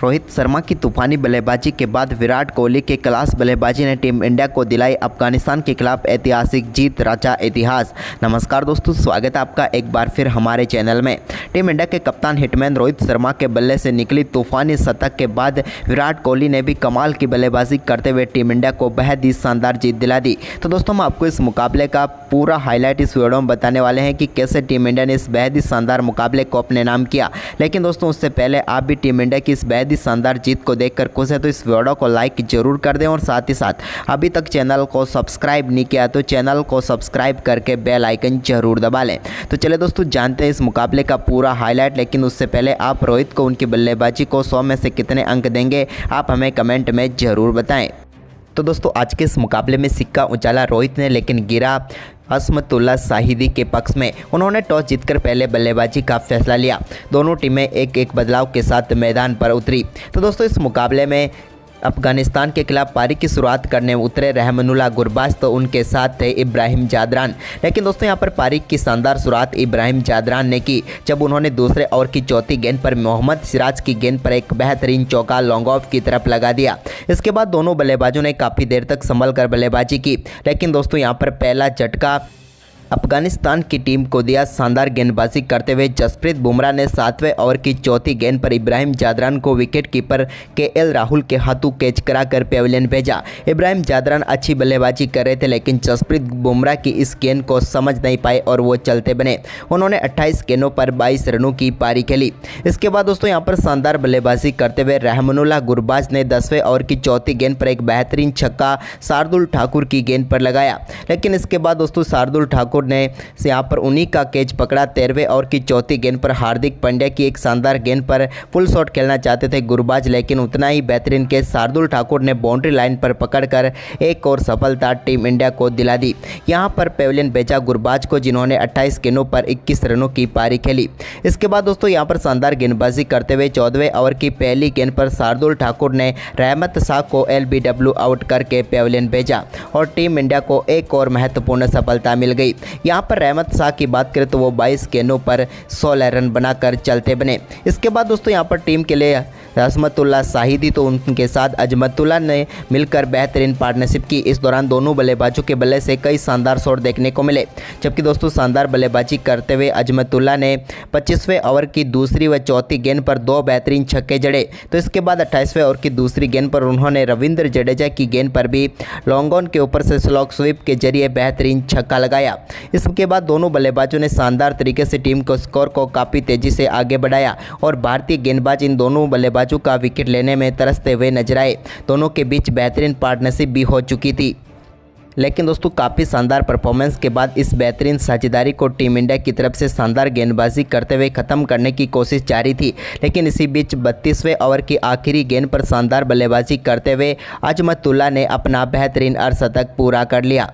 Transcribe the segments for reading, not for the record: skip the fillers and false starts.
रोहित शर्मा की तूफानी बल्लेबाजी के बाद विराट कोहली के क्लास बल्लेबाजी ने टीम इंडिया को दिलाई अफगानिस्तान के खिलाफ ऐतिहासिक जीत, रचा इतिहास। नमस्कार दोस्तों, स्वागत है आपका एक बार फिर हमारे चैनल में। टीम इंडिया के कप्तान हिटमैन रोहित शर्मा के बल्ले से निकली तूफानी शतक के बाद विराट कोहली ने भी कमाल की बल्लेबाजी करते हुए टीम इंडिया को बेहद ही शानदार जीत दिला दी। तो दोस्तों, हम आपको इस मुकाबले का पूरा हाईलाइट इस वीडियो में बताने वाले हैं कि कैसे टीम इंडिया ने इस बेहद ही शानदार मुकाबले को अपने नाम किया। लेकिन दोस्तों, उससे पहले आप भी टीम इंडिया की इस बेहद ही शानदार जीत को देखकर खुश है तो इस वीडियो को लाइक जरूर कर दें और साथ ही साथ अभी तक चैनल को सब्सक्राइब नहीं किया तो चैनल को सब्सक्राइब करके बेल आइकन जरूर दबा लें। तो चले दोस्तों, जानते हैं इस मुकाबले का पूरा हाईलाइट। लेकिन उससे पहले आप रोहित को उनकी बल्लेबाजी को 100 में से कितने अंक देंगे, आप हमें कमेंट में ज़रूर बताएं। तो दोस्तों, आज के इस मुकाबले में सिक्का उछाला रोहित ने, लेकिन गिरा असमतुल्ला शाहिदी के पक्ष में। उन्होंने टॉस जीतकर पहले बल्लेबाजी का फैसला लिया। दोनों टीमें एक एक बदलाव के साथ मैदान पर उतरी। तो दोस्तों, इस मुकाबले में अफगानिस्तान के खिलाफ पारी की शुरुआत करने उतरे रहमानुल्लाह गुरबाज, तो उनके साथ थे इब्राहिम जादरान। लेकिन दोस्तों, यहां पर पारी की शानदार शुरुआत इब्राहिम जादरान ने की जब उन्होंने दूसरे ओवर की चौथी गेंद पर मोहम्मद सिराज की गेंद पर एक बेहतरीन चौका लॉन्ग ऑफ की तरफ लगा दिया। इसके बाद दोनों बल्लेबाजों ने काफ़ी देर तक संभल कर बल्लेबाजी की। लेकिन दोस्तों, यहाँ पर पहला झटका अफगानिस्तान की टीम को दिया। शानदार गेंदबाजी करते हुए जसप्रीत बुमराह ने 7वें ओवर की चौथी गेंद पर इब्राहिम जादरान को विकेट कीपर केएल राहुल के हाथों कैच कराकर पेविलियन भेजा। इब्राहिम जादरान अच्छी बल्लेबाजी कर रहे थे, लेकिन जसप्रीत बुमराह की इस गेंद को समझ नहीं पाए और वो चलते बने। उन्होंने 28 गेंदों पर 22 रनों की पारी खेली। इसके बाद दोस्तों, यहाँ पर शानदार बल्लेबाजी करते हुए रहमानुल्लाह गुरबाज ने 10वें ओवर की चौथी गेंद पर एक बेहतरीन छक्का शार्दुल ठाकुर की गेंद पर लगाया। लेकिन इसके बाद दोस्तों, शार्दुल ठाकुर ने यहाँ पर उन्हीं का कैच पकड़ा। 13वें ओवर की चौथी गेंद पर हार्दिक पांड्या की एक शानदार गेंद पर फुल शॉट खेलना चाहते थे गुरबाज, लेकिन उतना ही बेहतरीन कैच शार्दुल ठाकुर ने बाउंड्री लाइन पर पकड़कर एक और सफलता टीम इंडिया को दिला दी। यहाँ पर पेविलियन भेजा गुरबाज को, जिन्होंने 28 गेंदों पर 21 रनों की पारी खेली। इसके बाद दोस्तों, यहाँ पर शानदार गेंदबाजी करते हुए 14वें ओवर की पहली गेंद पर शार्दुल ठाकुर ने रहमत शाह को LBW आउट करके पेविलियन भेजा और टीम इंडिया को एक और महत्वपूर्ण सफलता मिल गई। यहाँ पर रहमत शाह की बात करें तो वो 22 गेंदों पर 16 रन बनाकर चलते बने। इसके बाद दोस्तों, यहाँ पर टीम के लिए असमतुल्ला शाहिदी तो उनके साथ अजमतुल्ला ने मिलकर बेहतरीन पार्टनरशिप की। इस दौरान दोनों बल्लेबाजों के बल्ले से कई शानदार शॉट देखने को मिले। जबकि दोस्तों, शानदार बल्लेबाजी करते हुए अजमतुल्ला ने 25वें ओवर की दूसरी व चौथी गेंद पर 2 बेहतरीन छक्के जड़े। तो इसके बाद 28वें ओवर की दूसरी गेंद पर उन्होंने रविंद्र जडेजा की गेंद पर भी लॉन्ग ऑन के ऊपर से स्लॉग स्वीप के जरिए बेहतरीन छक्का लगाया। इसके बाद दोनों बल्लेबाजों ने शानदार तरीके से टीम को स्कोर को काफ़ी तेज़ी से आगे बढ़ाया और भारतीय गेंदबाज इन दोनों बल्लेबाजों का विकेट लेने में तरसते हुए नजर आए। दोनों के बीच बेहतरीन पार्टनरशिप भी हो चुकी थी। लेकिन दोस्तों, काफ़ी शानदार परफॉर्मेंस के बाद इस बेहतरीन साझेदारी को टीम इंडिया की तरफ से शानदार गेंदबाजी करते हुए ख़त्म करने की कोशिश जारी थी। लेकिन इसी बीच 32वें ओवर की आखिरी गेंद पर शानदार बल्लेबाजी करते हुए अजमतुल्ला ने अपना बेहतरीन अर्धशतक पूरा कर लिया।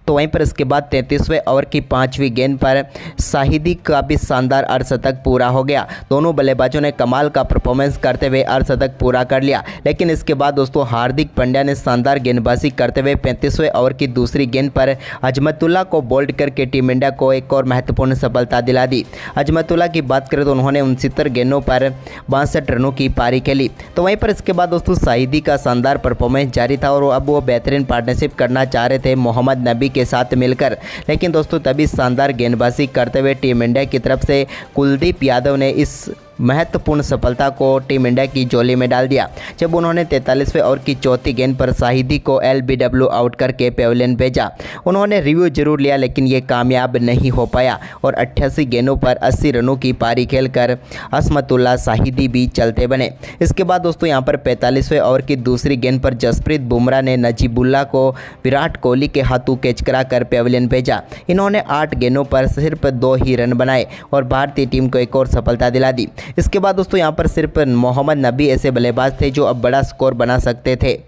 तो वहीं पर इसके बाद 33वें ओवर की 5वीं गेंद पर शाहिदी का भी शानदार अर्धशतक पूरा हो गया। दोनों बल्लेबाजों ने कमाल का परफॉर्मेंस करते हुए अर्धशतक पूरा कर लिया। लेकिन इसके बाद दोस्तों, हार्दिक पांड्या ने शानदार गेंदबाजी करते हुए 35वें ओवर की दूसरी गेंद पर अजमतुल्ला को बोल्ड करके टीम इंडिया को एक और महत्वपूर्ण सफलता दिला दी। अजमतुल्ला की बात करें तो उन्होंने 69 गेंदों पर 62 रनों की पारी खेली। तो वहीं पर इसके बाद दोस्तों, शाहिदी का शानदार परफॉर्मेंस जारी था और अब वो बेहतरीन पार्टनरशिप करना चाह रहे थे मोहम्मद नबी के साथ मिलकर। लेकिन दोस्तों, तभी शानदार गेंदबाजी करते हुए टीम इंडिया की तरफ से कुलदीप यादव ने इस महत्वपूर्ण सफलता को टीम इंडिया की झोली में डाल दिया जब उन्होंने 43वें ओवर की चौथी गेंद पर शाहिदी को LBW आउट करके पेविलियन भेजा। उन्होंने रिव्यू जरूर लिया, लेकिन ये कामयाब नहीं हो पाया और 88 गेंदों पर 80 रनों की पारी खेलकर असमतुल्ला शाहिदी भी चलते बने। इसके बाद दोस्तों, यहाँ पर 45वें ओवर की दूसरी गेंद पर जसप्रीत बुमराह ने नजीबुल्लाह को विराट कोहली के हाथों कैच कराकर पेविलियन भेजा। इन्होंने 8 गेंदों पर सिर्फ 2 ही रन बनाए और भारतीय टीम को एक और सफलता दिला दी। इसके बाद दोस्तों, यहाँ पर सिर्फ मोहम्मद नबी ऐसे बल्लेबाज थे जो अब बड़ा स्कोर बना सकते थे।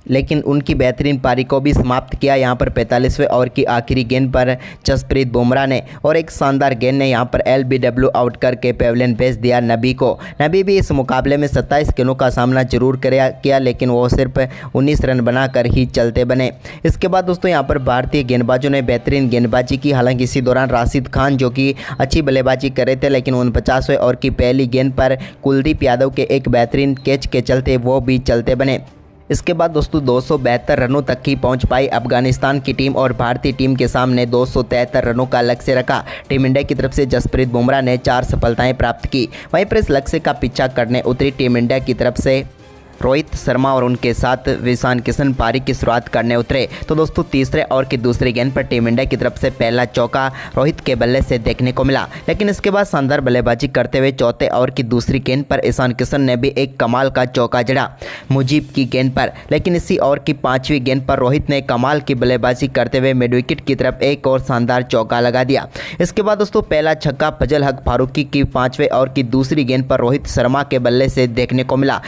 लेकिन उनकी बेहतरीन पारी को भी समाप्त किया यहाँ पर 45वें ओवर की आखिरी गेंद पर जसप्रीत बुमराह ने, और एक शानदार गेंद ने यहाँ पर LBW आउट करके पेविलियन भेज दिया नबी को। नबी भी इस मुकाबले में 27 गेंदों का सामना जरूर किया, लेकिन वो सिर्फ 19 रन बनाकर ही चलते बने। इसके बाद दोस्तों यहाँ पर भारतीय गेंदबाजों ने बेहतरीन गेंदबाजी की। हालांकि इसी दौरान राशिद खान जो कि अच्छी बल्लेबाजी कर रहे थे, लेकिन 49वें ओवर की पहली गेंद पर कुलदीप यादव के एक बेहतरीन कैच के चलते वो भी चलते बने। इसके बाद दोस्तों 272 रनों तक ही पहुंच पाई अफगानिस्तान की टीम, और भारतीय टीम के सामने 273 रनों का लक्ष्य रखा। टीम इंडिया की तरफ से जसप्रीत बुमराह ने 4 सफलताएं प्राप्त की। वहीं पर इस लक्ष्य का पीछा करने उतरी टीम इंडिया की तरफ से रोहित शर्मा और उनके साथ ईशान किशन पारी की शुरुआत करने उतरे। तो दोस्तों तीसरे ओवर की दूसरी गेंद पर टीम इंडिया की तरफ से पहला चौका रोहित के बल्ले से देखने को मिला, लेकिन इसके बाद शानदार बल्लेबाजी करते हुए चौथे ओवर की दूसरी गेंद पर ईशान किशन ने भी एक कमाल का चौका जड़ा मुजीब की गेंद पर। लेकिन इसी ओवर की 5वीं गेंद पर रोहित ने कमाल की बल्लेबाजी करते हुए मिड विकेट की तरफ एक और शानदार चौका लगा दिया। इसके बाद दोस्तों पहला छक्का फजल हक फारूकी की 5वें ओवर की दूसरी गेंद पर रोहित शर्मा के बल्ले से देखने को मिला,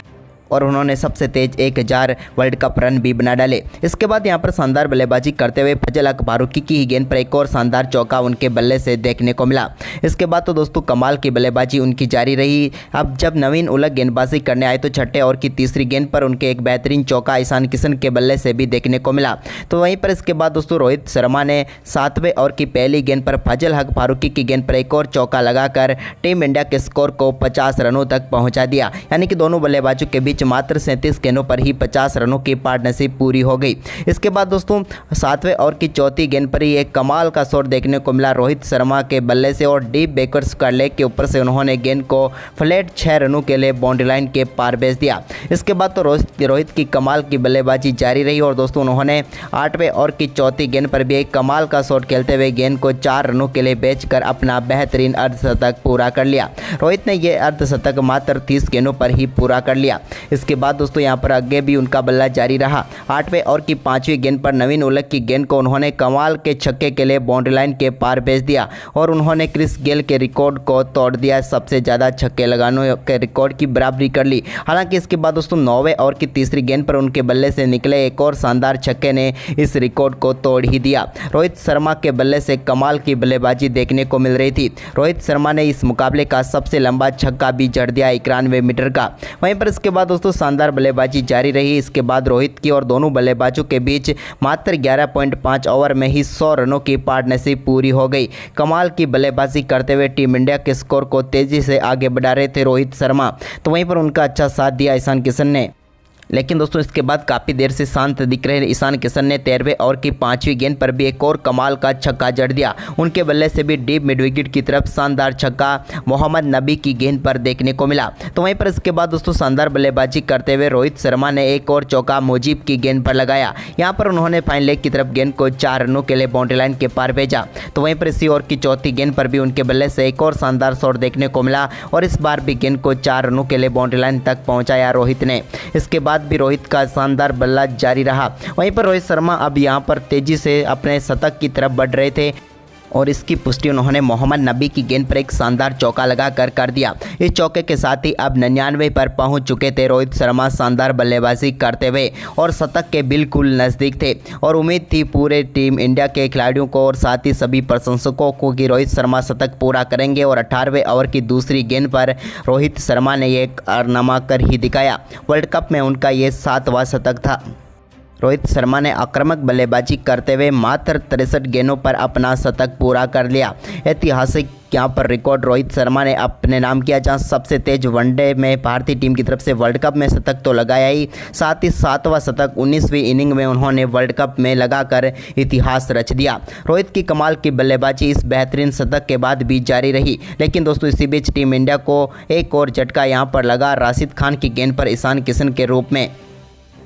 और उन्होंने सबसे तेज 1000 वर्ल्ड कप रन भी बना डाले। इसके बाद यहां पर शानदार बल्लेबाजी करते हुए फजल हक फारूकी की ही गेंद पर एक और शानदार चौका उनके बल्ले से देखने को मिला। इसके बाद तो दोस्तों कमाल की बल्लेबाजी उनकी जारी रही। अब जब नवीन उलग गेंदबाजी करने आए तो छठे ओवर की तीसरी गेंद पर उनके एक बेहतरीन चौका ईशान किशन के बल्ले से भी देखने को मिला। तो वहीं पर इसके बाद दोस्तों रोहित शर्मा ने 7वें ओवर की पहली गेंद पर फजल हक फारूकी की गेंद पर एक और चौका लगाकर टीम इंडिया के स्कोर को 50 रनों तक पहुँचा दिया। यानी कि दोनों बल्लेबाजों के बीच मात्र 37 गेंदों पर ही 50 रनों की पार्टनरशिप पूरी हो गई। इसके बाद दोस्तों 7वें ओवर की चौथी गेंद पर ही एक कमाल का शॉट देखने को मिला रोहित शर्मा के बल्ले से, और डीप बैकवर्ड्स का लेग के ऊपर से उन्होंने गेंद को फ्लैट 6 रनों के लिए बाउंड्री लाइन के पार भेज दिया। इसके बाद तो रोहित की कमाल की बल्लेबाजी जारी रही, और दोस्तों उन्होंने 8वें ओवर की चौथी गेंद पर भी एक कमाल का शॉट खेलते हुए गेंद को 4 रनों के लिए बेचकर अपना बेहतरीन अर्धशतक पूरा कर लिया। रोहित ने यह अर्धशतक मात्र 30 गेंदों पर ही पूरा कर लिया। इसके बाद दोस्तों यहां पर आगे भी उनका बल्ला जारी रहा। 8वें ओवर की 5वीं गेंद पर नवीन उलग की गेंद को उन्होंने कमाल के छक्के के लिए बाउंड्री लाइन के पार भेज दिया, और उन्होंने क्रिस गेल के रिकॉर्ड को तोड़ दिया। सबसे ज़्यादा छक्के लगाने के रिकॉर्ड की बराबरी कर ली। हालांकि इसके बाद दोस्तों 9वें ओवर की तीसरी गेंद पर उनके बल्ले से निकले एक और शानदार छक्के ने इस रिकॉर्ड को तोड़ ही दिया। रोहित शर्मा के बल्ले से कमाल की बल्लेबाजी देखने को मिल रही थी। रोहित शर्मा ने इस मुकाबले का सबसे लंबा छक्का भी जड़ दिया 91 मीटर का। वहीं पर इसके बाद दोस्तों शानदार बल्लेबाजी जारी रही। इसके बाद रोहित की और दोनों बल्लेबाजों के बीच मात्र 11.5 ओवर में ही 100 रनों की पार्टनरशिप पूरी हो गई। कमाल की बल्लेबाजी करते हुए टीम इंडिया के स्कोर को तेजी से आगे बढ़ा रहे थे रोहित शर्मा। तो वहीं पर उनका अच्छा साथ दिया ईशान किशन ने। लेकिन दोस्तों इसके बाद काफ़ी देर से शांत दिख रहे ईशान किशन ने 13वें ओवर की 5वीं गेंद पर भी एक और कमाल का छक्का जड़ दिया। उनके बल्ले से भी डीप मिड विकेट की तरफ शानदार छक्का मोहम्मद नबी की गेंद पर देखने को मिला। तो वहीं पर इसके बाद दोस्तों शानदार बल्लेबाजी करते हुए रोहित शर्मा ने एक और चौका मुजीब की गेंद पर लगाया। यहाँ पर उन्होंने फाइन लेग की तरफ गेंद को 4 रनों के लिए बाउंड्री लाइन के पार भेजा। तो वहीं पर इसी ओवर की चौथी गेंद पर भी उनके बल्ले से एक और शानदार शॉट देखने को मिला, और इस बार भी गेंद को 4 रनों के लिए बाउंड्री लाइन तक पहुँचाया रोहित ने। इसके बाद भी रोहित का शानदार बल्ला जारी रहा। वहीं पर रोहित शर्मा अब यहां पर तेजी से अपने शतक की तरफ बढ़ रहे थे, और इसकी पुष्टि उन्होंने मोहम्मद नबी की गेंद पर एक शानदार चौका लगाकर कर दिया। इस चौके के साथ ही अब 99 पर पहुंच चुके थे रोहित शर्मा शानदार बल्लेबाजी करते हुए, और शतक के बिल्कुल नज़दीक थे। और उम्मीद थी पूरे टीम इंडिया के खिलाड़ियों को और साथ ही सभी प्रशंसकों को कि रोहित शर्मा शतक पूरा करेंगे, और 18वें ओवर की दूसरी गेंद पर रोहित शर्मा ने एक कारनामा कर ही दिखाया। वर्ल्ड कप में उनका ये 7वां शतक था। रोहित शर्मा ने आक्रामक बल्लेबाजी करते हुए मात्र 63 गेंदों पर अपना शतक पूरा कर लिया। ऐतिहासिक यहाँ पर रिकॉर्ड रोहित शर्मा ने अपने नाम किया, जहाँ सबसे तेज वनडे में भारतीय टीम की तरफ से वर्ल्ड कप में शतक तो लगाया ही, साथ ही 7वां शतक 19वीं इनिंग में उन्होंने वर्ल्ड कप में लगाकर इतिहास रच दिया। रोहित की कमाल की बल्लेबाजी इस बेहतरीन शतक के बाद भी जारी रही। लेकिन दोस्तों इसी बीच टीम इंडिया को एक और झटका यहाँ पर लगा राशिद खान की गेंद पर ईशान किशन के रूप में।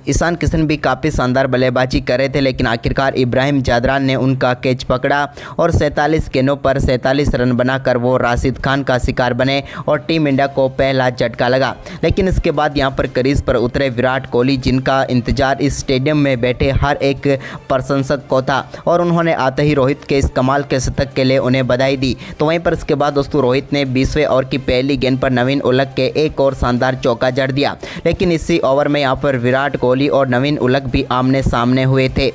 ईशान किशन भी काफ़ी शानदार बल्लेबाजी कर रहे थे, लेकिन आखिरकार इब्राहिम जादरान ने उनका कैच पकड़ा, और 47 गेंदों पर 47 रन बनाकर वो राशिद खान का शिकार बने, और टीम इंडिया को पहला झटका लगा। लेकिन इसके बाद यहां पर क्रीज पर उतरे विराट कोहली, जिनका इंतजार इस स्टेडियम में बैठे हर एक प्रशंसक को था, और उन्होंने आते ही रोहित के इस कमाल के शतक के लिए उन्हें बधाई दी। तो वहीं पर इसके बाद दोस्तों रोहित ने 20वें ओवर की पहली गेंद पर नवीन उलग के एक और शानदार चौका जड़ दिया। लेकिन इसी ओवर में यहाँ पर विराट कोहली कोहली और नवीन उलक भी आमने सामने हुए थे।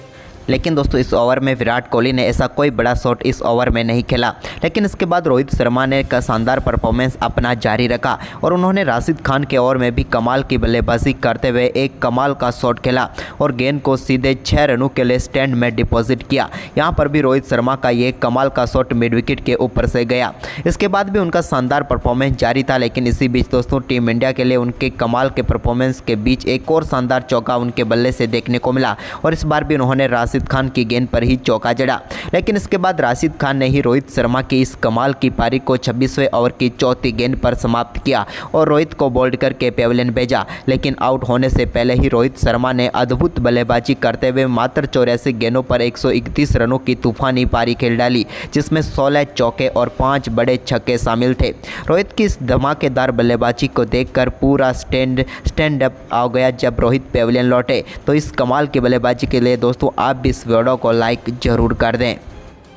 लेकिन दोस्तों इस ओवर में विराट कोहली ने ऐसा कोई बड़ा शॉट इस ओवर में नहीं खेला। लेकिन इसके बाद रोहित शर्मा ने का शानदार परफॉर्मेंस अपना जारी रखा और उन्होंने राशिद खान के ओवर में भी कमाल की बल्लेबाजी करते हुए एक कमाल का शॉट खेला और गेंद को सीधे 6 रनों के लिए स्टैंड में डिपॉजिट किया। यहाँ पर भी रोहित शर्मा का ये कमाल का शॉट मिड विकेट के ऊपर से गया। इसके बाद भी उनका शानदार परफॉर्मेंस जारी था। लेकिन इसी बीच दोस्तों टीम इंडिया के लिए उनके कमाल के परफॉर्मेंस के बीच एक और शानदार चौका उनके बल्ले से देखने को मिला और इस बार भी उन्होंने राशिद खान की गेंद पर ही चौका जड़ा। लेकिन इसके बाद राशिद खान ने ही रोहित शर्मा की इस कमाल की पारी को 26वें ओवर की चौथी गेंद पर समाप्त किया और रोहित को बोल्ड करके पेविलियन भेजा। लेकिन आउट होने से पहले ही रोहित शर्मा ने अद्भुत बल्लेबाजी करते हुए मात्र 84 गेंदों पर 131 रनों की तूफानी पारी खेल डाली, जिसमें 16 चौके और 5 बड़े छक्के शामिल थे। रोहित की इस धमाकेदार बल्लेबाजी को देखकर पूरा स्टैंड अप आ गया। जब रोहित पेविलियन लौटे तो इस कमाल की बल्लेबाजी के लिए दोस्तों आप भी इस वीडियो को लाइक जरूर कर दें।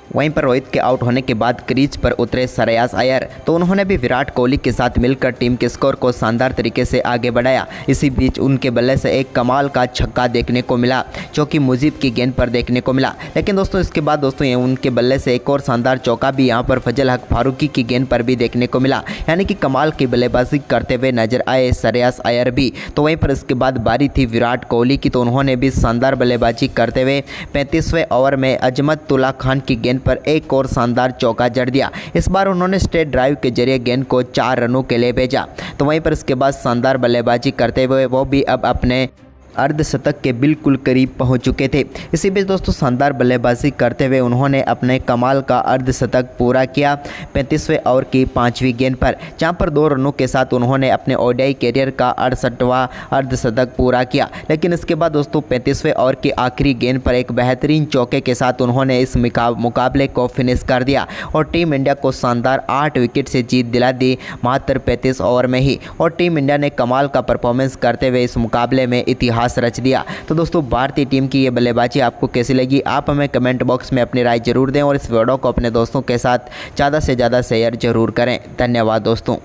वहीं पर रोहित के आउट होने के बाद क्रीज पर उतरे श्रेयस अय्यर, तो उन्होंने भी विराट कोहली के साथ मिलकर टीम के स्कोर को शानदार तरीके से आगे बढ़ाया। इसी बीच उनके बल्ले से एक कमाल का छक्का देखने को मिला जो कि मुजीब की गेंद पर देखने को मिला। लेकिन दोस्तों इसके बाद दोस्तों ये उनके बल्ले से एक और शानदार चौका भी यहाँ पर फजल हक फारूकी की गेंद पर भी देखने को मिला, यानी कि कमाल की बल्लेबाजी करते हुए नजर आए श्रेयस अय्यर भी। तो वहीं पर इसके बाद बारी थी विराट कोहली की, तो उन्होंने भी शानदार बल्लेबाजी करते हुए 35वें ओवर में अजमतुल्ला खान की गेंद पर एक और शानदार चौका जड़ दिया। इस बार उन्होंने स्ट्रेट ड्राइव के जरिए गेंद को 4 रनों के लिए भेजा। तो वहीं पर इसके बाद शानदार बल्लेबाजी करते हुए वो भी अब अपने अर्धशतक के बिल्कुल करीब पहुंच चुके थे। इसी बीच दोस्तों शानदार बल्लेबाजी करते हुए उन्होंने अपने कमाल का अर्धशतक पूरा किया 35वें ओवर की 5वीं गेंद पर, जहां पर 2 रनों के साथ उन्होंने अपने ओडीआई कैरियर का 68वां अर्धशतक पूरा किया। लेकिन इसके बाद दोस्तों 35वें ओवर की आखिरी गेंद पर एक बेहतरीन चौके के साथ उन्होंने इस मुकाबले को फिनिश कर दिया और टीम इंडिया को शानदार 8 विकेट से जीत दिला दी मात्र 35 ओवर में ही। और टीम इंडिया ने कमाल का परफॉर्मेंस करते हुए इस मुकाबले में इतिहास रच दिया। तो दोस्तों भारतीय टीम की ये बल्लेबाजी आपको कैसी लगी, आप हमें कमेंट बॉक्स में अपनी राय जरूर दें और इस वीडियो को अपने दोस्तों के साथ ज़्यादा से ज़्यादा शेयर जरूर करें। धन्यवाद दोस्तों।